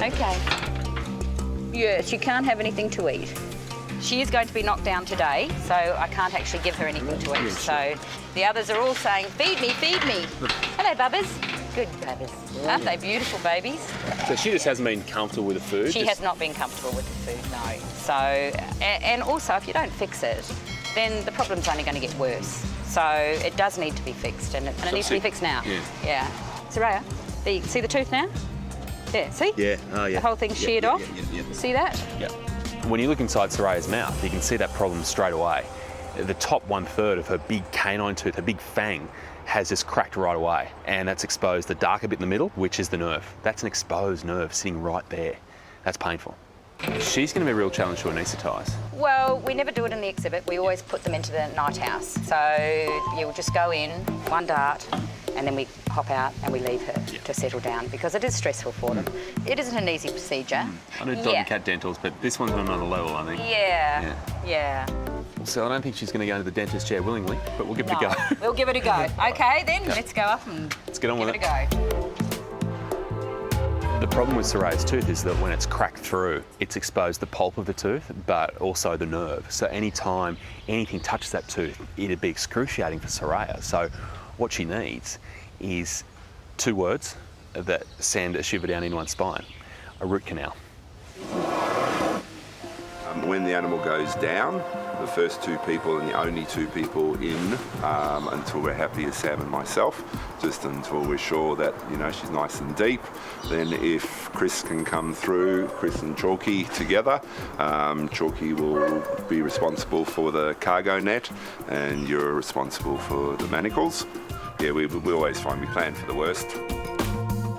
Okay. Yes, you can't have anything to eat. She is going to be knocked down today, so I can't actually give her anything to eat. So the others are all saying, feed me, feed me. Hello, Bubbers. Good Bubbers. Aren't they beautiful babies? So she just hasn't been comfortable with the food? She has not been comfortable with the food, no. So, and also if you don't fix it, then the problem's only going to get worse. So it does need to be fixed, and it needs to be fixed now. Yeah. Soraya, see the tooth now? Yeah, see? Yeah, oh yeah. The whole thing's sheared off. See that? Yeah. When you look inside Soraya's mouth, you can see that problem straight away. The top 1/3 of her big canine tooth, her big fang, has just cracked right away, and that's exposed the darker bit in the middle, which is the nerve. That's an exposed nerve sitting right there. That's painful. She's going to be a real challenge to anaesthetise. Well, we never do it in the exhibit. We always put them into the night house. So you'll just go in, one dart, and then we hop out and we leave her to settle down, because it is stressful for them. It isn't an easy procedure. I know dog and cat dentals, but this one's on another level, I think. Yeah. So I don't think she's going to go into the dentist chair willingly, but we'll give it a go. We'll give it a go. Okay, then let's go up and let's get on with it. Give it a go. The problem with Soraya's tooth is that when it's cracked through, it's exposed the pulp of the tooth, but also the nerve. So any time anything touches that tooth, it'd be excruciating for Soraya. So what she needs is 2 words that send a shiver down anyone's spine: a root canal. When the animal goes down, the first 2 people and the only 2 people in until we're happy as Sam and myself, just until we're sure that, you know, she's nice and deep. Then if Chris can come through, Chris and Chalky together, Chalky will be responsible for the cargo net and you're responsible for the manacles. Yeah, we always find we plan for the worst.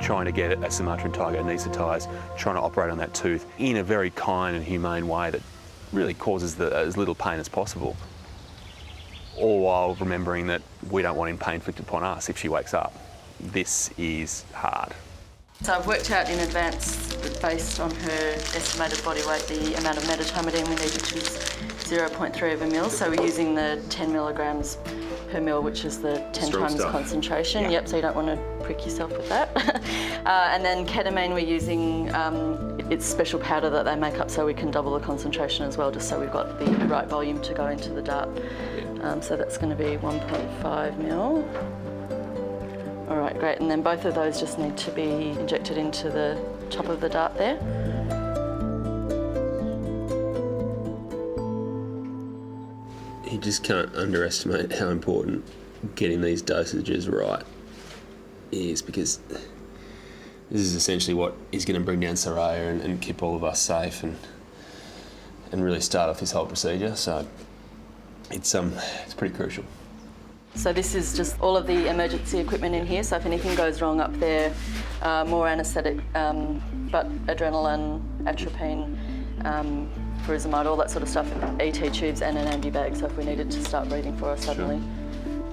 Trying to get a Sumatran tiger anaesthetised, trying to operate on that tooth in a very kind and humane way that really causes as little pain as possible, all while remembering that we don't want any pain inflicted upon us if she wakes up. This is hard. So I've worked out in advance, based on her estimated body weight, the amount of metatomidine we need, which is 0.3 of a mil. So we're using the 10 milligrams per mil, which is the 10 Strong times stuff. concentration. Yeah. Yep, so you don't want to prick yourself with that. And then ketamine, we're using it's special powder that they make up so we can double the concentration as well, just so we've got the right volume to go into the dart. So that's going to be 1.5 mil. All right, great. And then both of those just need to be injected into the top of the dart there. You just can't underestimate how important getting these dosages right is, because this is essentially what is going to bring down Soraya and keep all of us safe and really start off this whole procedure. So it's pretty crucial. So this is just all of the emergency equipment in here. So if anything goes wrong up there, more anaesthetic, but adrenaline, atropine, furosemide, all that sort of stuff, ET tubes and an ambu bag, so if we needed to start breathing for us suddenly.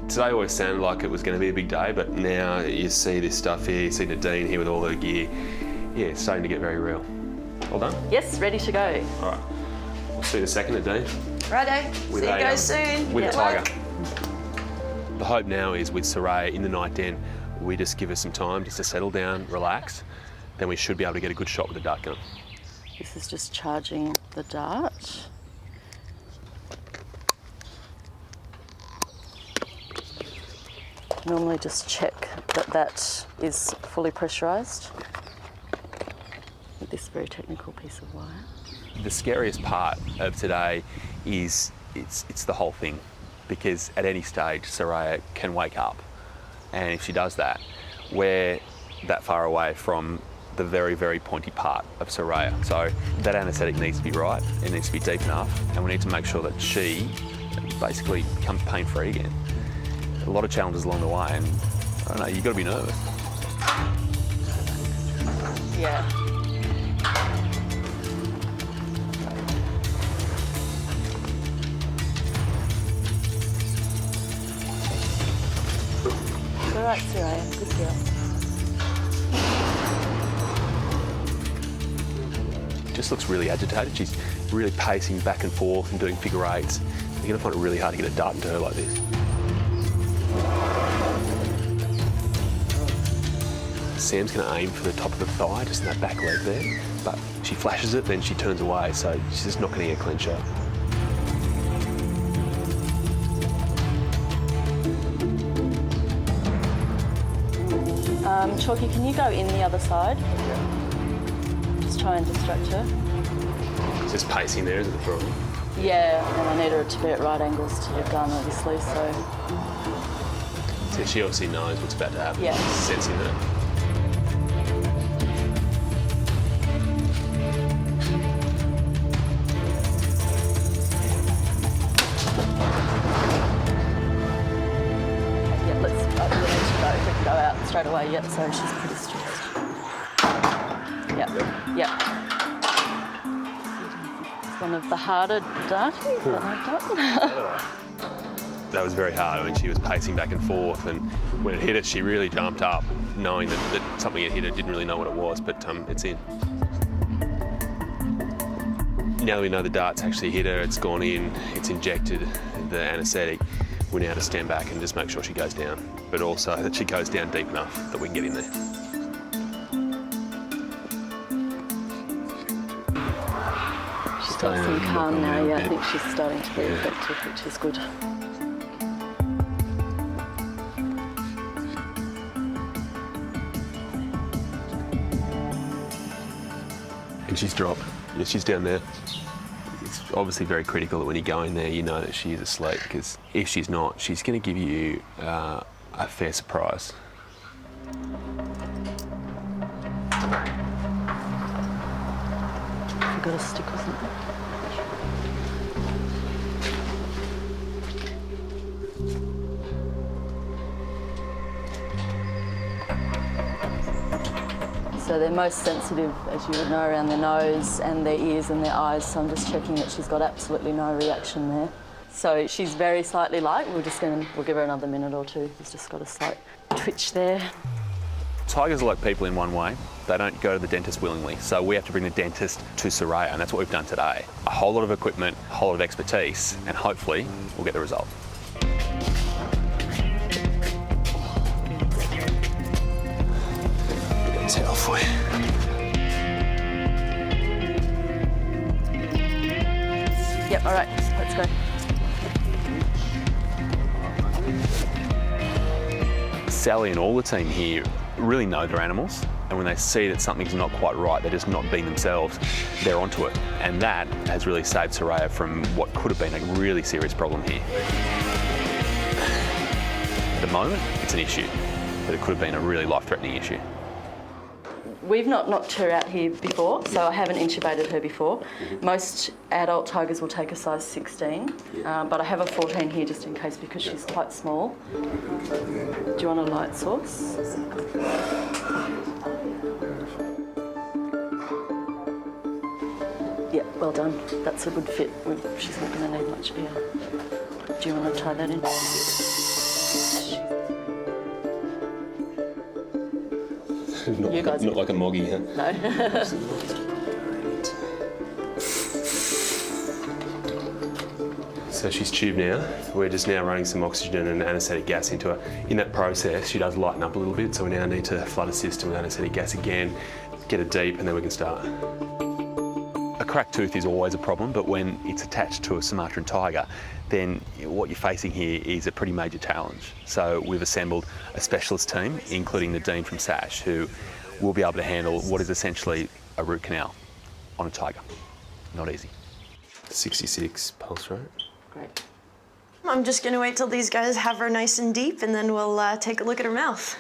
Today always sounded like it was going to be a big day, but now you see this stuff here, you see Nadine here with all her gear. Yeah, it's starting to get very real. All done? Yes, ready to go. All right. We'll see you in a second, Nadine. Righto, see you guys soon. With a tiger. The hope now is with Soraya in the night den, we just give her some time just to settle down, relax, then we should be able to get a good shot with the dart gun. This is just charging the dart. Normally just check that that is fully pressurised with this very technical piece of wire. The scariest part of today is it's the whole thing, because at any stage Soraya can wake up, and if she does that, we're that far away from the very, very pointy part of Soraya. So that anaesthetic needs to be right, it needs to be deep enough, and we need to make sure that she basically becomes pain-free again. A lot of challenges along the way, and I don't know, you've got to be nervous. Yeah. All right, Soraya, good girl. Just looks really agitated. She's really pacing back and forth and doing figure eights. You're going to find it really hard to get a dart into her like this. Sam's going to aim for the top of the thigh, just in that back leg there. But she flashes it, then she turns away, so she's just not going to get a clean shot. Chalky, can you go in the other side? Just try and distract her. It's just pacing there, isn't it, for me? Yeah, and I need her to be at right angles to the gun, obviously, so... So she obviously knows what's about to happen. Yeah. She's sensing that. Yeah, let's we need to go. We can go out straight away. Yep, so she's pretty stressed. Yep. It's one of the harder darties that I've done. That was very hard. I mean, she was pacing back and forth, and when it hit her, she really jumped up, knowing that something had hit her, didn't really know what it was, but it's in. Now that we know the dart's actually hit her, it's gone in, it's injected the anaesthetic, we're now to stand back and just make sure she goes down, but also that she goes down deep enough that we can get in there. She's got some calm now, yeah. I think she's starting to be effective, which is good. And she's dropped. Yeah, she's down there. It's obviously very critical that when you go in there, you know that she is asleep, because if she's not, she's going to give you a fair surprise. Have you got a stick or something? So they're most sensitive, as you would know, around their nose and their ears and their eyes, so I'm just checking that she's got absolutely no reaction there. So she's very slightly light. We'll give her another minute or two. She's just got a slight twitch there. Tigers are like people in one way. They don't go to the dentist willingly, so we have to bring the dentist to Soraya, and that's what we've done today. A whole lot of equipment, a whole lot of expertise, and hopefully we'll get the result. Towel for you. Yep, all right, let's go. Sally and all the team here really know their animals, and when they see that something's not quite right, they're just not being themselves, they're onto it. And that has really saved Soraya from what could have been a really serious problem here. At the moment, it's an issue, but it could have been a really life-threatening issue. We've not knocked her out here before, so I haven't intubated her before. Most adult tigers will take a size 16, but I have a 14 here just in case because she's quite small. Do you want a light sauce? Yeah, well done. That's a good fit. She's not going to need much air. Do you want to tie that in? Not like a moggy, huh? No. So she's tubed now. We're just now running some oxygen and anaesthetic gas into her. In that process, she does lighten up a little bit, so we now need to flood her system with anaesthetic gas again, get her deep, and then we can start. A cracked tooth is always a problem, but when it's attached to a Sumatran tiger, then what you're facing here is a pretty major challenge. So we've assembled a specialist team, including Nadine from SASH, who will be able to handle what is essentially a root canal on a tiger. Not easy. 66 pulse rate. Great. I'm just going to wait till these guys have her nice and deep, and then we'll take a look at her mouth.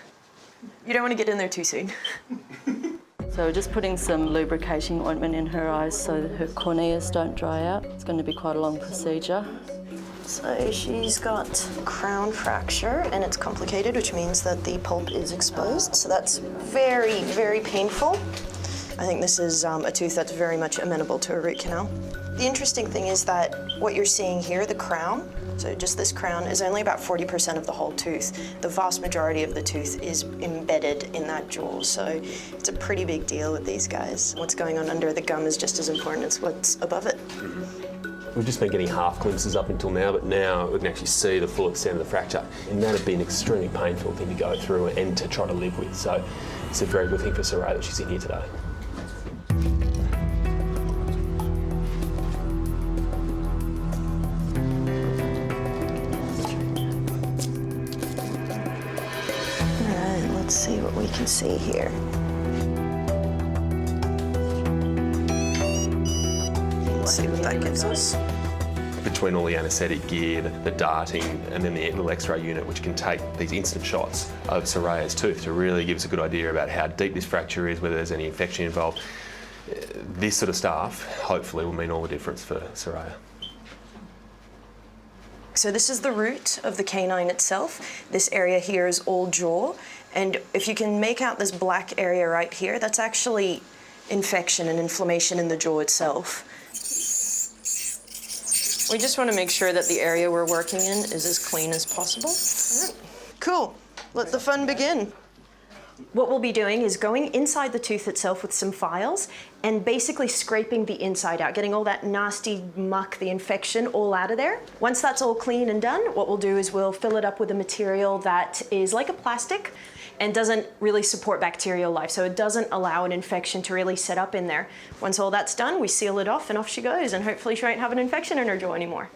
You don't want to get in there too soon. So we're just putting some lubricating ointment in her eyes so that her corneas don't dry out. It's going to be quite a long procedure. So she's got crown fracture, and it's complicated, which means that the pulp is exposed. So that's very, very painful. I think this is a tooth that's very much amenable to a root canal. The interesting thing is that what you're seeing here, the crown, so just this crown, is only about 40% of the whole tooth. The vast majority of the tooth is embedded in that jewel, so it's a pretty big deal with these guys. What's going on under the gum is just as important as what's above it. We've just been getting half glimpses up until now, but now we can actually see the full extent of the fracture. And that'd be an extremely painful thing to go through and to try to live with. So it's a very good thing for Soraya that she's in here today. Alright, let's see what we can see here. Let's see what that gives us. Between all the anaesthetic gear, the darting, and then the little X-ray unit, which can take these instant shots of Soraya's tooth to really give us a good idea about how deep this fracture is, whether there's any infection involved. This sort of stuff, hopefully, will mean all the difference for Soraya. So this is the root of the canine itself. This area here is all jaw. And if you can make out this black area right here, that's actually infection and inflammation in the jaw itself. We just want to make sure that the area we're working in is as clean as possible. All right. Cool. Let the fun begin. What we'll be doing is going inside the tooth itself with some files and basically scraping the inside out, getting all that nasty muck, the infection, all out of there. Once that's all clean and done, what we'll do is we'll fill it up with a material that is like a plastic and doesn't really support bacterial life, so it doesn't allow an infection to really set up in there. Once all that's done, we seal it off and off she goes, and hopefully she won't have an infection in her jaw anymore.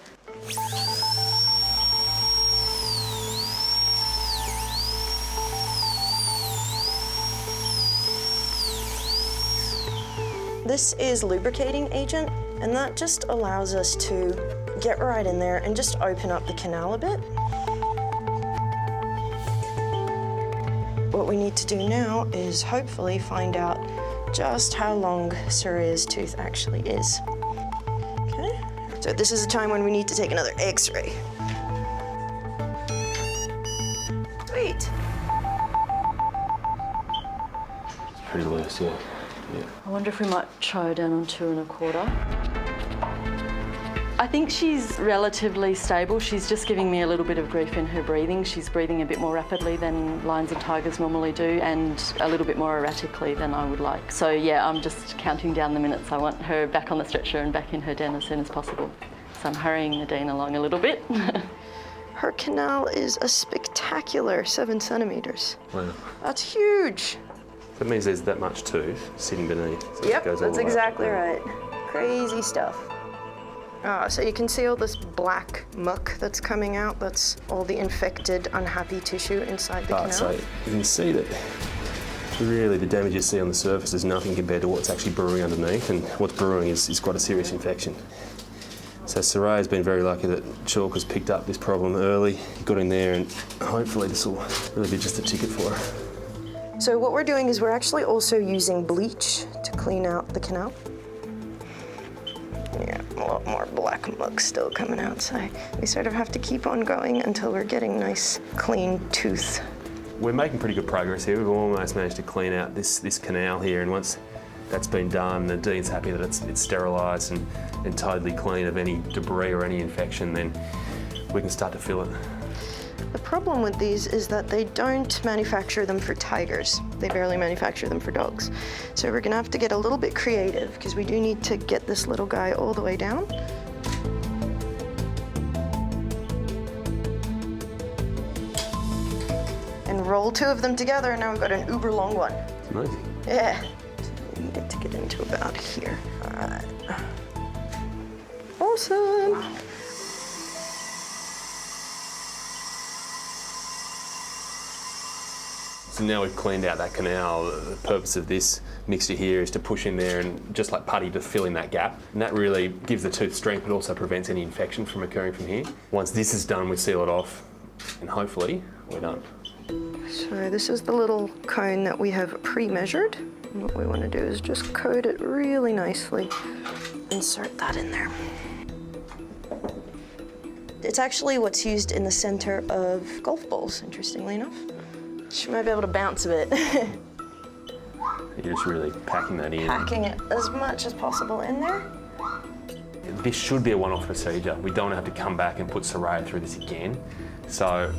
This is lubricating agent, and that just allows us to get right in there and just open up the canal a bit. What we need to do now is hopefully find out just how long Soraya's tooth actually is. Okay, so this is a time when we need to take another X-ray. Sweet. Pretty loose, yeah. I wonder if we might try her down on 2 1/4. I think she's relatively stable. She's just giving me a little bit of grief in her breathing. She's breathing a bit more rapidly than lions and tigers normally do, and a little bit more erratically than I would like. So yeah, I'm just counting down the minutes. I want her back on the stretcher and back in her den as soon as possible. So I'm hurrying Nadine along a little bit. Her canal is a spectacular 7 centimeters. Wow. That's huge. That means there's that much tooth sitting beneath. So it Yep, goes all that's the way up. exactly right. Crazy stuff. So you can see all this black muck that's coming out. That's all the infected, unhappy tissue inside the canal. So you can see that really the damage you see on the surface is nothing compared to what's actually brewing underneath, and what's brewing is quite a serious infection. So Soraya's been very lucky that Chalk has picked up this problem early, got in there, and hopefully this will really be just a ticket for her. So what we're doing is we're actually also using bleach to clean out the canal. Yeah, a lot more black muck still coming out, so we sort of have to keep on going until we're getting nice, clean tooth. We're making pretty good progress here. We've almost managed to clean out this canal here, and once that's been done, the Dean's happy that it's sterilised and totally clean of any debris or any infection, then we can start to fill it. The problem with these is that they don't manufacture them for tigers. They barely manufacture them for dogs. So we're gonna have to get a little bit creative because we do need to get this little guy all the way down. And roll 2 of them together, and now we've got an uber long one. It's amazing. Yeah. So we need it to get into about here. All right. Awesome. So now we've cleaned out that canal, the purpose of this mixture here is to push in there and just like putty to fill in that gap. And that really gives the tooth strength but also prevents any infection from occurring from here. Once this is done, we seal it off and hopefully we're done. So this is the little cone that we have pre-measured. And what we want to do is just coat it really nicely. Insert that in there. It's actually what's used in the center of golf balls, interestingly enough. She might be able to bounce a bit. You're just really packing that in. Packing it as much as possible in there. This should be a one-off procedure. We don't have to come back and put Soraya through this again. So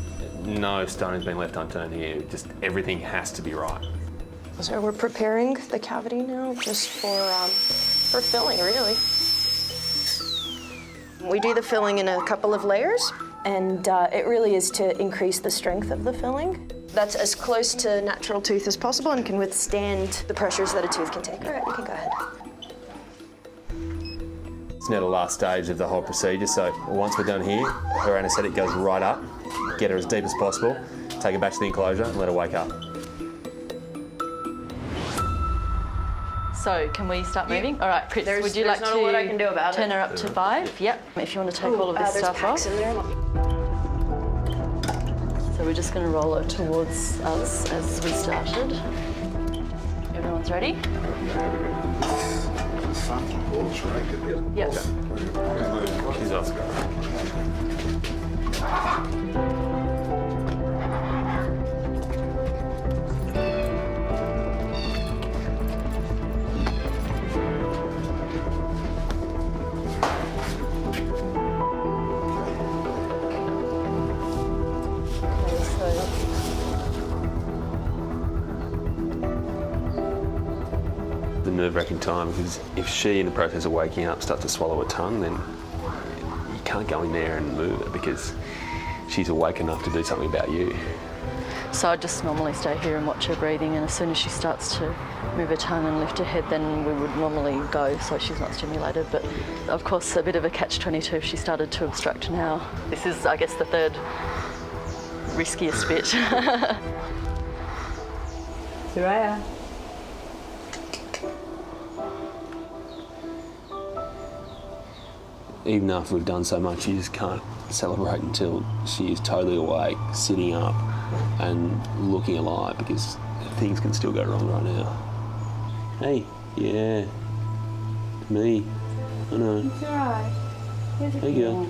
no stone has been left unturned here. Just everything has to be right. So we're preparing the cavity now just for filling, really. We do the filling in a couple of layers, and it really is to increase the strength of the filling. that's as close to natural tooth as possible and can withstand the pressures that a tooth can take. All right, you can go ahead. It's now the last stage of the whole procedure, so once we're done here, her anaesthetic goes right up, get her as deep as possible, take her back to the enclosure and let her wake up. So, can we start moving? All right, Chris, would you there's like not to a lot I can do about turn it. her up to 5? Yep. If you want to take all of this There's stuff packs off. in there. So we're just going to roll her towards us as we started. Everyone's ready? Yep. She's off. The nerve-wracking time, because if she, in the process of waking up, starts to swallow her tongue, then you can't go in there and move her because she's awake enough to do something about you. So I'd just normally stay here and watch her breathing, and as soon as she starts to move her tongue and lift her head, then we would normally go so she's not stimulated. But of course, a bit of a catch-22 if she started to obstruct now. This is, I guess, the third riskiest bit. Soraya. Even after we've done so much, you just can't celebrate until she is totally awake, sitting up and looking alive, because things can still go wrong right now. Hey, yeah, me, I know. It's all right. Hey, girl.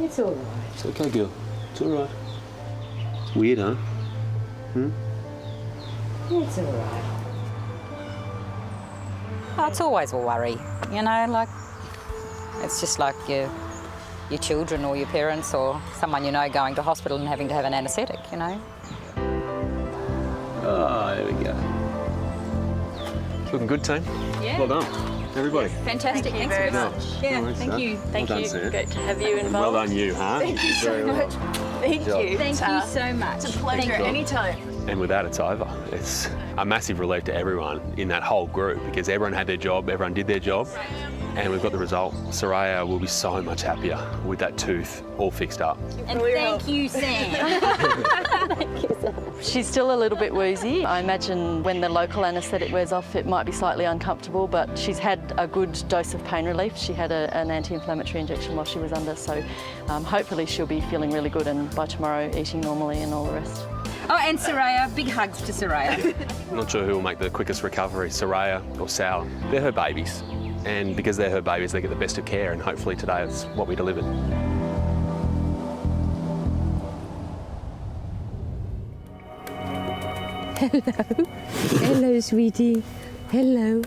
It's all right. It's okay, girl. It's all right. It's weird, huh? It's all right. Oh, it's always a worry, you know, like, it's just like your children or your parents or someone you know going to hospital and having to have an anaesthetic, you know. Oh, there we go. Looking good, team. Yeah. Well done, everybody. Fantastic. Thank you Thanks very very much. much. Yeah, Nice, thank huh? you. Thank Well you. done, Sam. Great to have you involved. Well done, you, huh? Thank you so Very well. much. Thank job. you. Thank you so much. It's a pleasure. Thank you. Anytime. And with that, it's over. It's a massive relief to everyone in that whole group, because everyone had their job, everyone did their job, and we've got the result. Soraya will be so much happier with that tooth all fixed up. And thank you, Sam. She's still a little bit woozy. I imagine when the local anaesthetic wears off, it might be slightly uncomfortable, but she's had a good dose of pain relief. She had an anti-inflammatory injection while she was under, so hopefully she'll be feeling really good, and by tomorrow eating normally and all the rest. Oh, and Soraya, big hugs to Soraya. I'm not sure who will make the quickest recovery, Soraya or Sal. They're her babies, and because they're her babies, they get the best of care, and hopefully today is what we delivered. Hello, sweetie. Hello.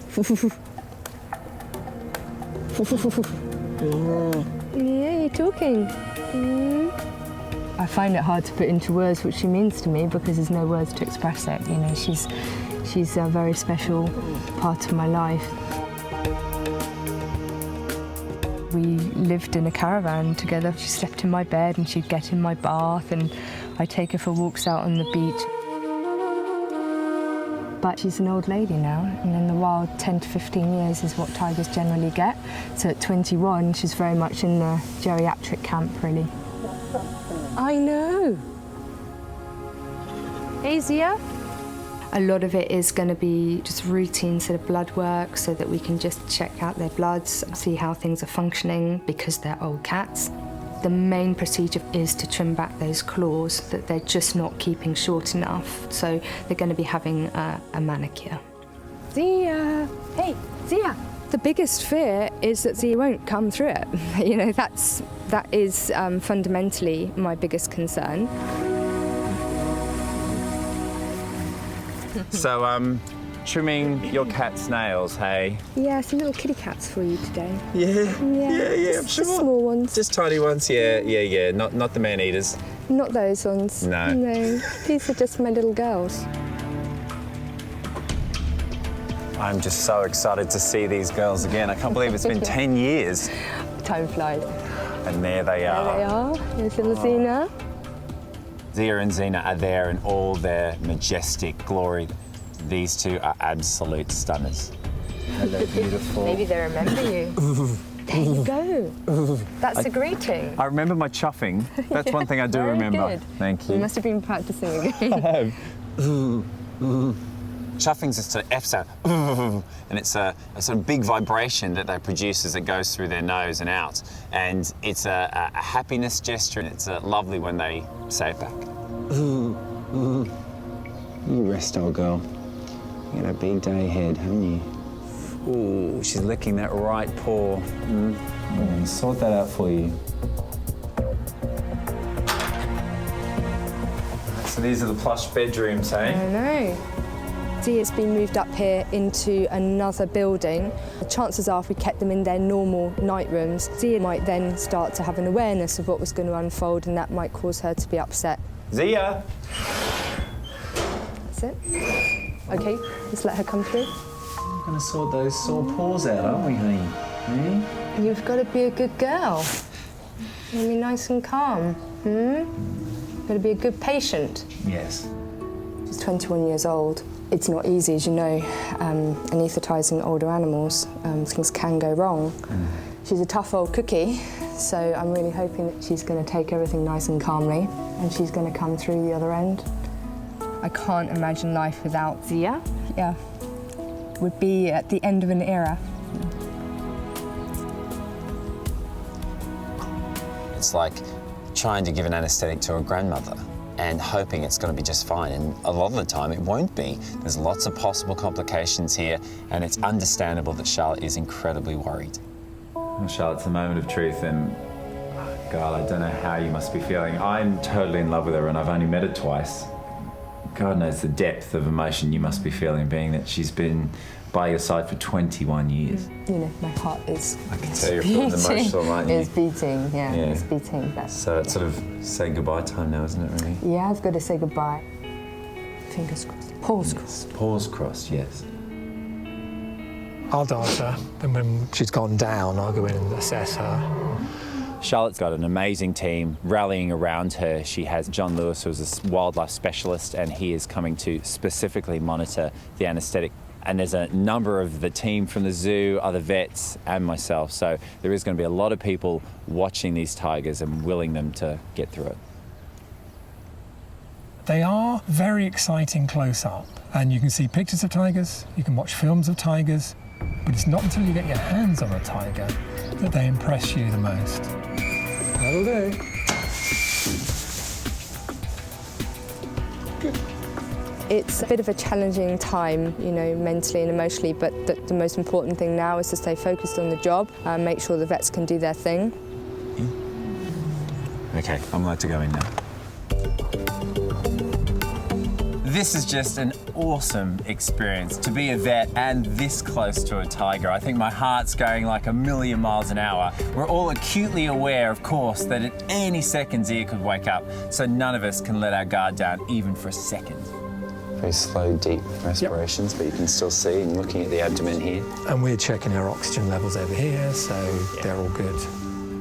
Yeah, you're talking. I find it hard to put into words what she means to me because there's no words to express it. You know, she's a very special part of my life. We lived in a caravan together. She slept in my bed and she'd get in my bath, and I'd take her for walks out on the beach. But she's an old lady now, and in the wild 10 to 15 years is what tigers generally get. So at 21, she's very much in the geriatric camp, really. I know. Hey, Zia. A lot of it is going to be just routine sort of blood work so that we can just check out their bloods, see how things are functioning because they're old cats. The main procedure is to trim back those claws that they're just not keeping short enough. So they're going to be having a manicure. Zia! Hey, Zia! The biggest fear is that Zia won't come through it. You know, that is fundamentally my biggest concern. So, trimming your cat's nails, hey? Yeah, some little kitty cats for you today. Yeah, I'm just sure. small ones. Just tiny ones, yeah. Not the man-eaters. Not those ones. No. No, these are just my little girls. I'm just so excited to see these girls again. I can't believe it's been 10 years. Time flies. And there they There are. they are. There's little Zina. Zia and Xena are there in all their majestic glory. These two are absolute stunners. Hello, beautiful. Maybe they remember you. There you go. That's a greeting. I remember my chuffing. That's one thing I do Very remember. good. Thank you. You must have been practicing again. I have. Chuffing's just an F sound, and it's a sort of big vibration that they produce as it goes through their nose and out. And it's a happiness gesture, and it's lovely when they say it back. You rest, old girl. You got a big day ahead, haven't you? Ooh, she's licking that right paw. I'm going to sort that out for you. So these are the plush bedrooms, eh? I know. Zia's been moved up here into another building. The chances are if we kept them in their normal night rooms, Zia might then start to have an awareness of what was going to unfold, and that might cause her to be upset. Zia! That's it. Okay, let's let her come through. We're going to sort those sore paws out, aren't we, honey? Eh? You've got to be a good girl. Be nice and calm. Got to be a good patient. Yes. She's 21 years old. It's not easy, as you know, anaesthetising older animals. Things can go wrong. She's a tough old cookie, so I'm really hoping that she's going to take everything nice and calmly, and she's going to come through the other end. I can't imagine life without Zia. Yeah, would be at the end of an era. It's like trying to give an anaesthetic to a grandmother and hoping it's going to be just fine. And a lot of the time it won't be. There's lots of possible complications here, and it's understandable that Charlotte is incredibly worried. Well, Charlotte, it's a moment of truth, and God, I don't know how you must be feeling. I'm totally in love with her, and I've only met her twice. God knows the depth of emotion you must be feeling, being that she's been by your side for 21 years. You know, my heart is. I can tell you're feeling emotional, aren't you? It's beating, yeah. It's beating. So it's sort of say goodbye time now, isn't it, really? Yeah, I've got to say goodbye. Fingers crossed. Paws crossed. Paws crossed, yes. I'll dance her, and when she's gone down, I'll go in and assess her. Charlotte's got an amazing team rallying around her. She has John Lewis, who's a wildlife specialist, and he is coming to specifically monitor the anaesthetic. And there's a number of the team from the zoo, other vets, and myself. So there is going to be a lot of people watching these tigers and willing them to get through it. They are very exciting close-up, and you can see pictures of tigers, you can watch films of tigers, but it's not until you get your hands on a tiger that they impress you the most. That'll do. Good. It's a bit of a challenging time, you know, mentally and emotionally, but the most important thing now is to stay focused on the job and make sure the vets can do their thing. Okay, I'm allowed to go in now. This is just an awesome experience to be a vet and this close to a tiger. I think my heart's going like a million miles an hour. We're all acutely aware, of course, that at any second Zia could wake up, so none of us can let our guard down even for a second. Very slow, deep respirations, but you can still see, and looking at the abdomen here. And we're checking her oxygen levels over here, so they're all good.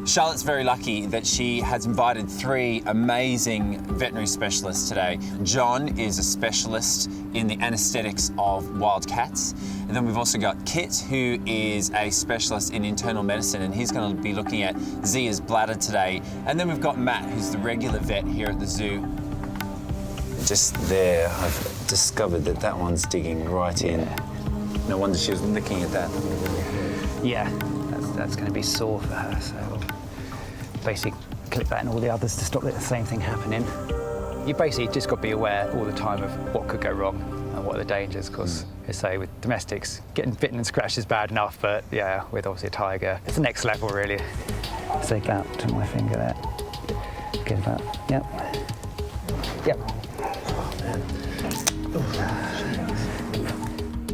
Charlotte's very lucky that she has invited 3 amazing veterinary specialists today. John is a specialist in the anaesthetics of wild cats. And then we've also got Kit, who is a specialist in internal medicine, and he's going to be looking at Zia's bladder today. And then we've got Matt, who's the regular vet here at the zoo. Just there, I've discovered that that one's digging right in. No wonder she was looking at that. Yeah, that's going to be sore for her, so basically clip that in all the others to stop the same thing happening. You basically just got to be aware all the time of what could go wrong and what are the dangers, because say with domestics, getting bitten and scratched is bad enough, but yeah, with obviously a tiger, it's the next level really. Take that to my finger there. Get that, yep. Yep.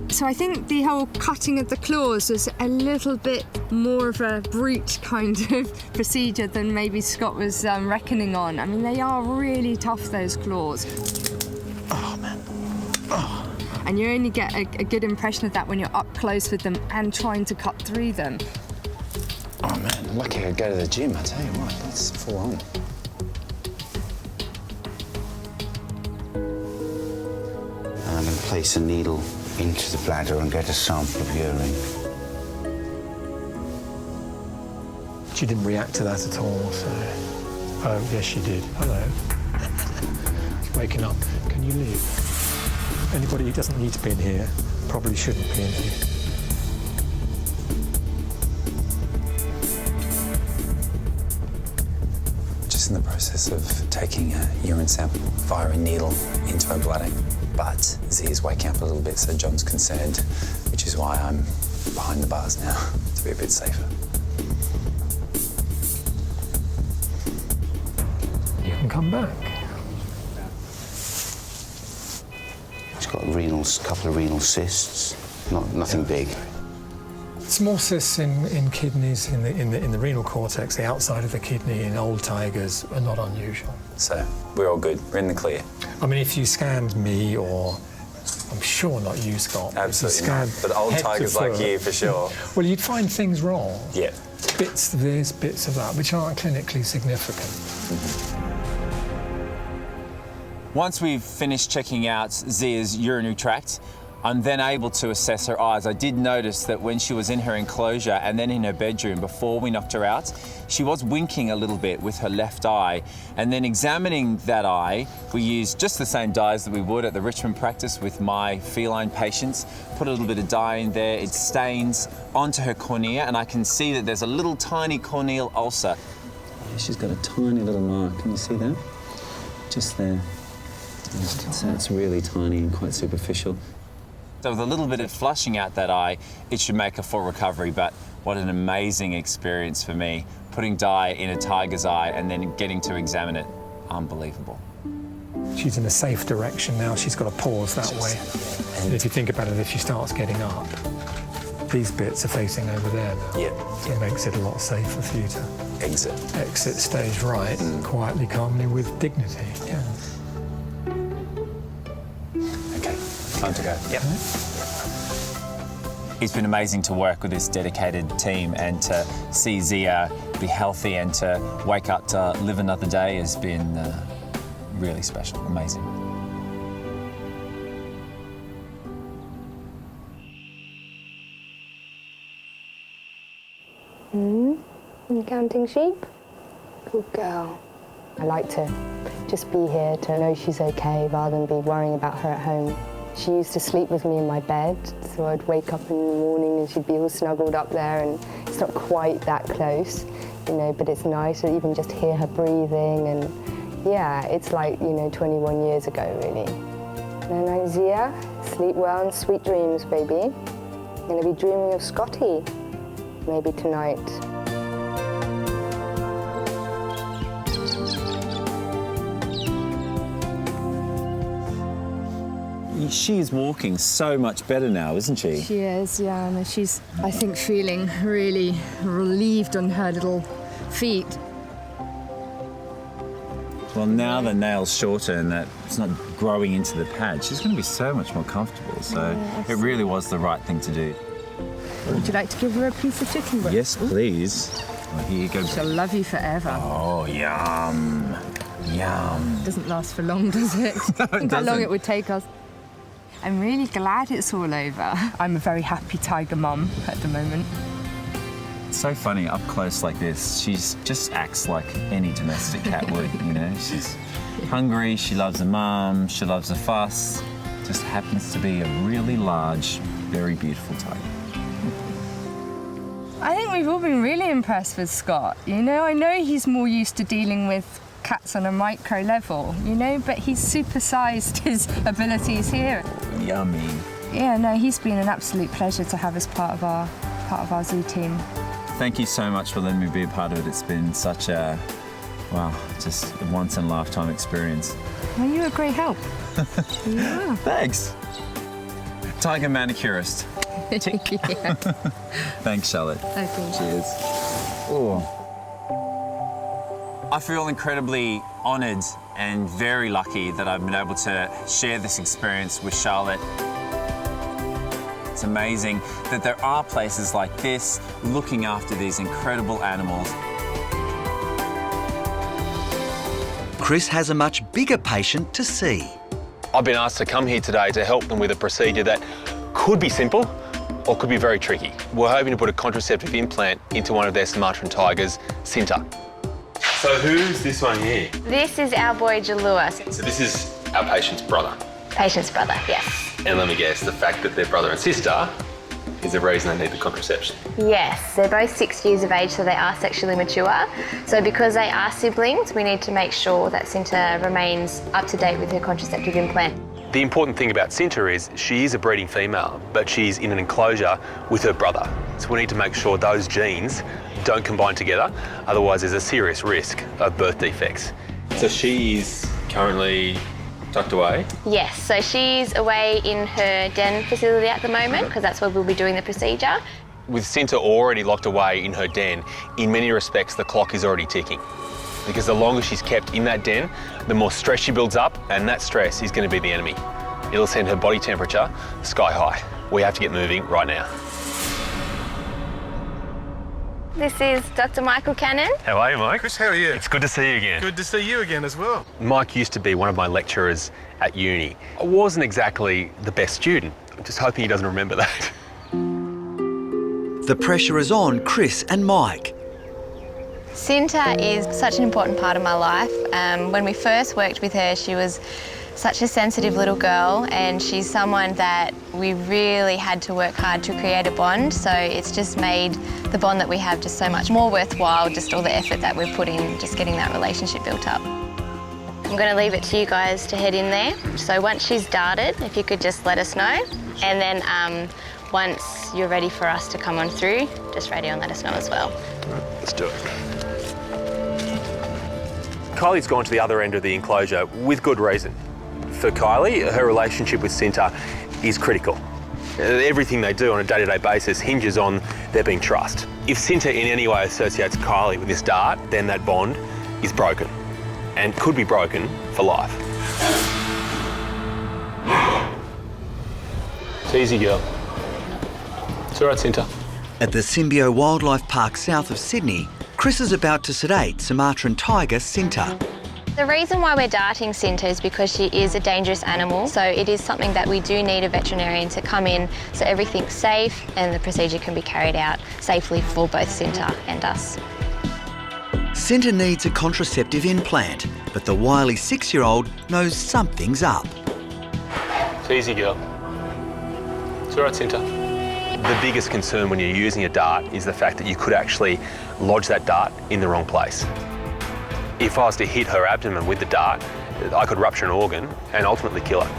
So I think the whole cutting of the claws was a little bit more of a brute kind of procedure than maybe Scott was reckoning on. I mean, they are really tough, those claws. Oh, man. Oh. And you only get a good impression of that when you're up close with them and trying to cut through them. Oh man, lucky I go to the gym, I tell you what, that's full on. place a needle into the bladder and get a sample of urine. She didn't react to that at all, so... Oh, yes, she did. Hello. She's waking up. Can you leave? Anybody who doesn't need to be in here probably shouldn't be in here. Just in the process of taking a urine sample via a needle into her bladder. But Z is waking up a little bit, so John's concerned, which is why I'm behind the bars now, to be a bit safer. You can come back. She's got a couple of renal cysts, nothing big. Small cysts in kidneys, in the renal cortex, the outside of the kidney in old tigers are not unusual. So we're all good. We're in the clear. I mean, if you scanned me, or I'm sure not you, Scott. Absolutely not. But old tigers like you, for sure. Well, you'd find things wrong. Yeah. Bits of this, bits of that, which aren't clinically significant. Once we've finished checking out Zia's urinary tract, I'm then able to assess her eyes. I did notice that when she was in her enclosure and then in her bedroom before we knocked her out, she was winking a little bit with her left eye. And then examining that eye, we used just the same dyes that we would at the Richmond practice with my feline patients. Put a little bit of dye in there, it stains onto her cornea, and I can see that there's a little tiny corneal ulcer. She's got a tiny little mark. Can you see that? Just there. So it's really tiny and quite superficial. So with a little bit of flushing out that eye, it should make a full recovery, but what an amazing experience for me. Putting dye in a tiger's eye and then getting to examine it, unbelievable. She's in a safe direction now. She's got to pause that way. And if you think about it, if she starts getting up, these bits are facing over there now. Yeah. So it makes it a lot safer for you to exit stage right, quietly, calmly, with dignity. Yeah. Okay, time to go. Yep. It's been amazing to work with this dedicated team, and to see Zia be healthy and to wake up to live another day has been really special, amazing. You counting sheep? Good girl. I like to just be here to know she's okay rather than be worrying about her at home. She used to sleep with me in my bed, so I'd wake up in the morning and she'd be all snuggled up there, and it's not quite that close, you know, but it's nice to even just hear her breathing, and yeah, it's like, you know, 21 years ago, really. And then Zia, sleep well and sweet dreams, baby. I'm gonna be dreaming of Scotty, maybe tonight. She is walking so much better now, isn't she? She is, yeah. And she's, I think, feeling really relieved on her little feet. Well, now the nail's shorter and that it's not growing into the pad, she's going to be so much more comfortable. So it really was the right thing to do. Would you like to give her a piece of chicken breast? Yes, please. Well, here you go. She'll love you forever. Oh, yum. Yum. It doesn't last for long, does it? No, Think how long it would take us. I'm really glad it's all over. I'm a very happy tiger mum at the moment. It's so funny, up close like this, she's just acts like any domestic cat would, you know? She's hungry, she loves her mum, she loves a fuss. Just happens to be a really large, very beautiful tiger. I think we've all been really impressed with Scott. You know, I know he's more used to dealing with cats on a micro level, you know, but he's supersized his abilities here. Yummy. Yeah, no, he's been an absolute pleasure to have as part of our zoo team. Thank you so much for letting me be a part of it. It's been such a, wow, just a once-in-a-lifetime experience. Well, you're a great help. Yeah. Thanks. Tiger manicurist. Yeah. Thanks, Charlotte. Okay. Cheers. Oh. I feel incredibly honoured and very lucky that I've been able to share this experience with Charlotte. It's amazing that there are places like this looking after these incredible animals. Chris has a much bigger patient to see. I've been asked to come here today to help them with a procedure that could be simple or could be very tricky. We're hoping to put a contraceptive implant into one of their Sumatran tigers, Sinta. So who's this one here? This is our boy Jalua. So this is our patient's brother. Patient's brother, yes. And let me guess, the fact that they're brother and sister is the reason they need the contraception. Yes, they're both 6 years of age, so they are sexually mature. So because they are siblings, we need to make sure that Sinta remains up to date with her contraceptive implant. The important thing about Sinta is she is a breeding female, but she's in an enclosure with her brother. So we need to make sure those genes don't combine together, otherwise there's a serious risk of birth defects. So she is currently tucked away? Yes, so she's away in her den facility at the moment, because that's where we'll be doing the procedure. With Sinta already locked away in her den, in many respects the clock is already ticking. Because the longer she's kept in that den, the more stress she builds up, and that stress is going to be the enemy. It'll send her body temperature sky high. We have to get moving right now. This is Dr. Michael Cannon. How are you, Mike? Chris, how are you? It's good to see you again. Good to see you again as well. Mike used to be one of my lecturers at uni. I wasn't exactly the best student. I'm just hoping he doesn't remember that. The pressure is on Chris and Mike. Sinta is such an important part of my life. When we first worked with her, she was such a sensitive little girl, and she's someone that we really had to work hard to create a bond, so it's just made the bond that we have just so much more worthwhile, just all the effort that we've put in just getting that relationship built up. I'm going to leave it to you guys to head in there. So once she's darted, if you could just let us know, and then once you're ready for us to come on through, just radio and let us know as well. Let's do it. Kylie's gone to the other end of the enclosure with good reason. For Kylie, her relationship with Sinta is critical. Everything they do on a day-to-day basis hinges on there being trust. If Sinta in any way associates Kylie with this dart, then that bond is broken and could be broken for life. It's easy, girl. It's all right, Sinta. At the Symbio Wildlife Park south of Sydney, Chris is about to sedate Sumatran tiger Sinta. The reason why we're darting Sinta is because she is a dangerous animal, so it is something that we do need a veterinarian to come in so everything's safe and the procedure can be carried out safely for both Sinta and us. Sinta needs a contraceptive implant, but the wily 6-year-old knows something's up. It's easy, girl. It's all right, Sinta. The biggest concern when you're using a dart is the fact that you could actually lodge that dart in the wrong place. If I was to hit her abdomen with the dart, I could rupture an organ and ultimately kill her.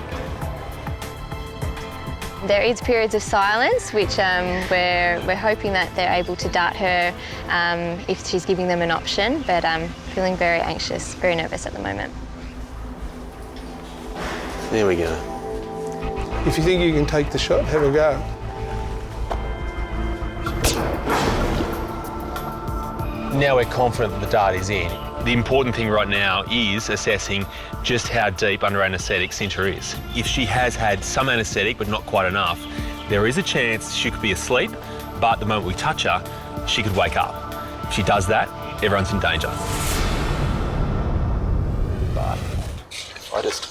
There is periods of silence, which we're hoping that they're able to dart her if she's giving them an option, but I'm feeling very anxious, very nervous at the moment. There we go. If you think you can take the shot, have a go. Now we're confident that the dart is in. The important thing right now is assessing just how deep under anaesthetic Sinta is. If she has had some anaesthetic but not quite enough, there is a chance she could be asleep, but the moment we touch her, she could wake up. If she does that, everyone's in danger. But if I just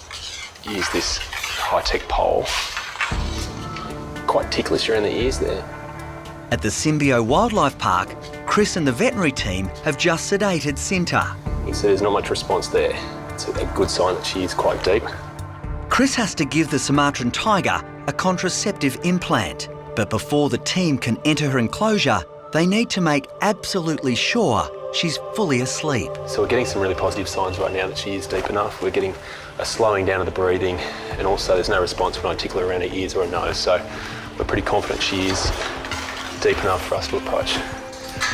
use this high-tech pole, quite ticklish around the ears there. At the Symbio Wildlife Park, Chris and the veterinary team have just sedated Sinta. So there's not much response there. It's a good sign that she is quite deep. Chris has to give the Sumatran tiger a contraceptive implant, but before the team can enter her enclosure, they need to make absolutely sure she's fully asleep. So we're getting some really positive signs right now that she is deep enough. We're getting a slowing down of the breathing, and also there's no response when I tickle her around her ears or her nose, so we're pretty confident she is deep enough for us to approach.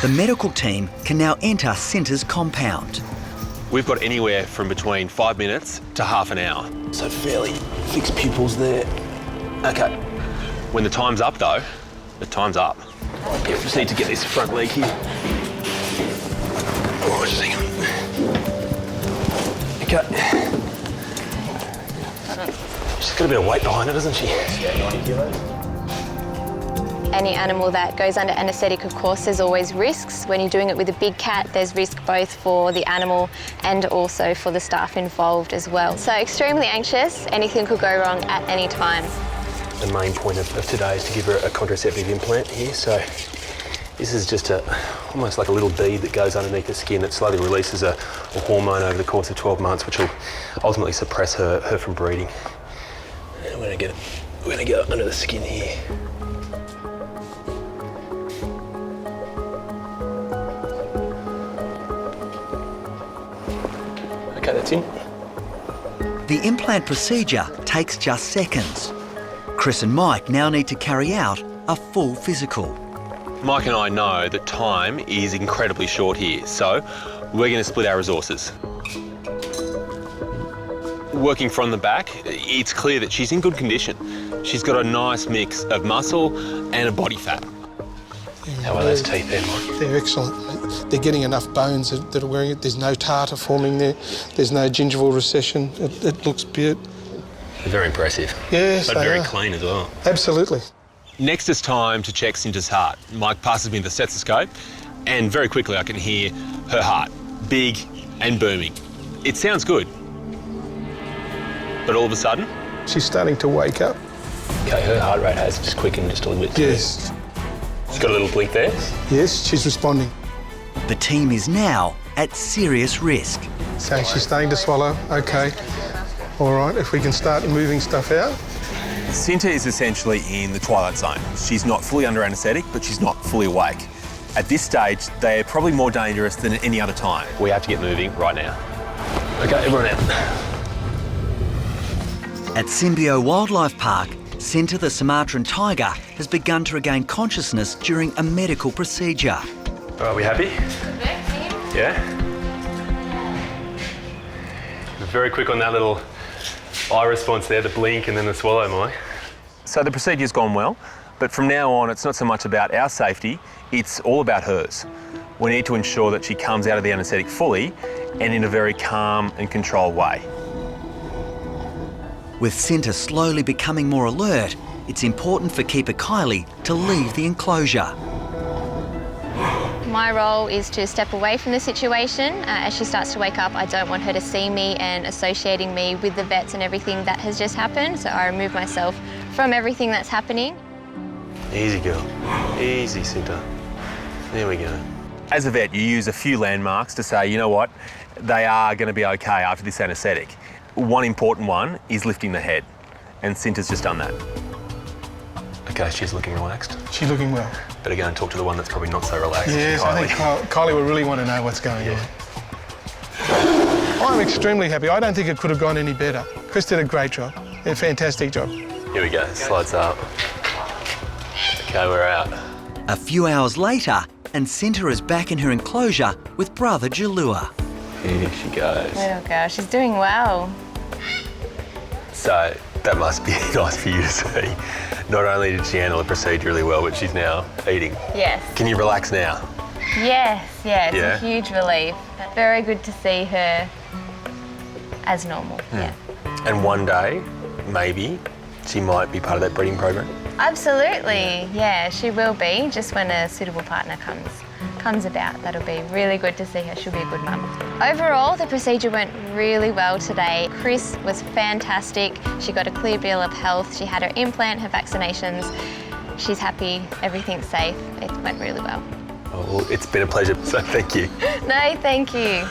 The medical team can now enter Sinta's compound. We've got anywhere from between 5 minutes to half an hour. So fairly fixed pupils there. Okay. When the time's up though, the time's up. Yeah, we just need to get this front leg here. Oh, just hang on. Okay. She's got a bit of weight behind her, doesn't she? Yeah, 90 kilos. Any animal that goes under anaesthetic, of course, there's always risks. When you're doing it with a big cat, there's risk both for the animal and also for the staff involved as well. So extremely anxious, anything could go wrong at any time. The main point of today is to give her a contraceptive implant here. So this is just almost like a little bead that goes underneath the skin that slowly releases a hormone over the course of 12 months, which will ultimately suppress her from breeding. And we're gonna go under the skin here. Okay, that's in. The implant procedure takes just seconds. Chris and Mike now need to carry out a full physical. Mike and I know that time is incredibly short here, so we're going to split our resources. Working from the back, it's clear that she's in good condition. She's got a nice mix of muscle and a body fat. How are those teeth there, Mike? They're excellent. They're getting enough bones that are wearing it. There's no tartar forming there. There's no gingival recession. It looks beautiful. They're very impressive. Yes, but they very are. clean as well. Absolutely. Next is time to check Cinta's heart. Mike passes me the stethoscope and very quickly I can hear her heart, big and booming. It sounds good. But all of a sudden... She's starting to wake up. Okay, her heart rate has just quickened just a little bit too. Yes. She's got a little blink there. Yes, she's responding. The team is now at serious risk. So she's starting to swallow. Okay. All right, if we can start moving stuff out. Cinta is essentially in the twilight zone. She's not fully under anaesthetic, but she's not fully awake. At this stage, they're probably more dangerous than at any other time. We have to get moving right now. Okay, everyone out. At Symbio Wildlife Park, Cinta the Sumatran tiger has begun to regain consciousness during a medical procedure. Are we happy? Yeah? Very quick on that little eye response there, the blink and then the swallow, Mike. So the procedure's gone well, but from now on, it's not so much about our safety, it's all about hers. We need to ensure that she comes out of the anaesthetic fully and in a very calm and controlled way. With Cinta slowly becoming more alert, it's important for keeper Kylie to leave the enclosure. My role is to step away from the situation. As she starts to wake up, I don't want her to see me and associating me with the vets and everything that has just happened, so I remove myself from everything that's happening. Easy, girl. Easy, Cinta. There we go. As a vet, you use a few landmarks to say, you know what, they are going to be okay after this anaesthetic. One important one is lifting the head, and Cinta's just done that. Okay, she's looking relaxed. She's looking well. Better go and talk to the one that's probably not so relaxed. Yes, I think Kylie will really want to know what's going on. I'm extremely happy. I don't think it could have gone any better. Chris did a great job, a fantastic job. Here we go, slides up. Okay, we're out. A few hours later, and Cinta is back in her enclosure with brother Jalua. Here she goes. Little girl, she's doing well. So that must be nice for you to see. Not only did she handle the procedure really well, but she's now eating. Yes. Can you relax now? Yes, yeah, it's Yeah? a huge relief. Very good to see her as normal, yeah. And one day, maybe, she might be part of that breeding program. Absolutely, yeah, she will be, just when a suitable partner comes about. That'll be really good to see her. She'll be a good mum. Overall, the procedure went really well today. Chris was fantastic. She got a clear bill of health. She had her implant, her vaccinations. She's happy, everything's safe. It went really well. Oh, it's been a pleasure, so thank you. No, thank you.